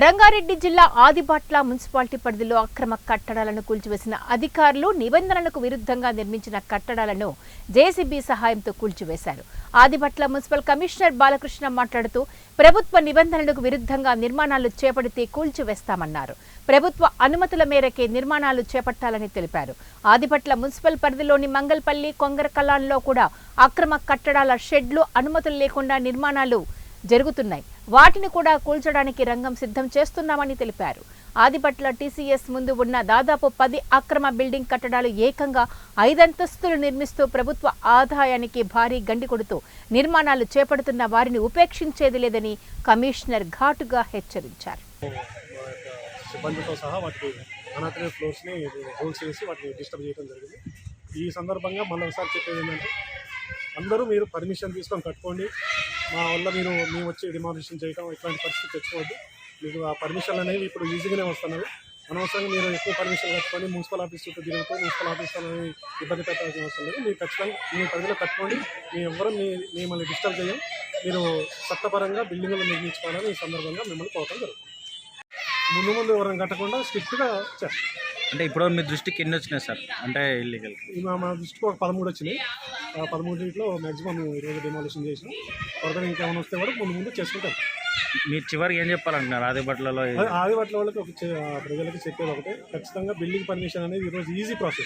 రంగారెడ్డి జిల్లా ఆదిబాట్ల మున్సిపాలిటీ పరిధిలో అక్రమ కట్టడాలను కూల్చివేసిన అధికారులు నిబంధనలకు విరుద్ధంగా నిర్మించిన కట్టడాలను జేసీబీ సహాయంతో కూల్చివేశారు. ఆదిబాట్ల మున్సిపల్ కమిషనర్ బాలకృష్ణ మాట్లాడుతూ ప్రభుత్వ నిబంధనలకు విరుద్ధంగా నిర్మాణాలు చేపడితే కూల్చివేస్తామన్నారు. ప్రభుత్వ అనుమతుల మేరకే నిర్మాణాలు చేపట్టాలని తెలిపారు. ఆదిబాట్ల మున్సిపల్ పరిధిలోని మంగల్పల్లి, కొంగరకలాన్లో కూడా అక్రమ కట్టడాల షెడ్లు అనుమతులు లేకుండా నిర్మాణాలు జరుగుతున్నాయి. వాటిని కూడా కూల్చడానికి రంగం సిద్ధం చేస్తున్నామని తెలిపారు. ఆదిపట్ల టీసీఎస్ ముందు ఉన్న దాదాపు 10 అక్రమ బిల్డింగ్ కట్టడాలు ఏకంగా 5 అంతస్తులు నిర్మిస్తూ ప్రభుత్వ ఆదాయానికి భారీ గండి కొడుతూ నిర్మాణాలు చేపడుతున్న వారిని ఉపేక్షించేది లేదని కమిషనర్ ఘాటుగా హెచ్చరించారు. సిబ్బందితో సహా వాటికి అనాథరైజ్ ఫ్లోర్స్ని హోల్స్ చేసి వాటిని డిస్టర్బ్ చేయడం జరిగింది. ఈ సందర్భంగా మళ్ళీ ఒకసారి చెప్పేది ఏంటంటే అందరూ మీరు పర్మిషన్ తీసుకొని కట్టుకోండి. మా వల్ల మేము వచ్చి డిమాలిషన్ చేయడం ఇట్లాంటి పరిస్థితి తెచ్చుకోవద్దు. మీకు ఆ పర్మిషన్లు అనేవి ఇప్పుడు ఈజీగానే వస్తున్నవి. అనవసరంగా మీరు ఎక్కువ పర్మిషన్ కట్టుకొని మున్సిపల్ ఆఫీస్ చుట్టూ తిరుగుతూ మున్సిపల్ ఆఫీస్ అనేవి ఇబ్బంది పెట్టాల్సిన అవసరం లేదు. మీరు ఖచ్చితంగా మీ పరిధిలో కట్టుకోండి. మీ ఎవ్వరూ మిమ్మల్ని డిస్టర్బ్ చేయం. మీరు చట్టపరంగా బిల్డింగులు నిర్మించుకోవాలని ఈ సందర్భంగా మిమ్మల్ని కోరడం జరుగుతుంది. ముందు ఎవరైనా కట్టకుండా స్ట్రిక్ట్గా చేస్తాం. అంటే ఇప్పుడు మీ దృష్టికి ఎన్ని వచ్చినాయి సార్? అంటే ఇల్లీగల్ మా దృష్టికి ఒక 13 వచ్చినాయి. 13 మ్యాక్సిమం ఈరోజు డిమాలిషన్ చేసినాం. ఫర్దర్ ఇంకేమైనా వస్తే కూడా ముందు చేసుకుంటాం. మీరు చివరికి ఏం చెప్పాలంటున్నారు? ఆదిపట్లలో వాళ్ళకి ప్రజలకి చెప్పేది ఒకటే, ఖచ్చితంగా బిల్డింగ్ పర్మిషన్ అనేది ఈరోజు ఈజీ ప్రాసెస్.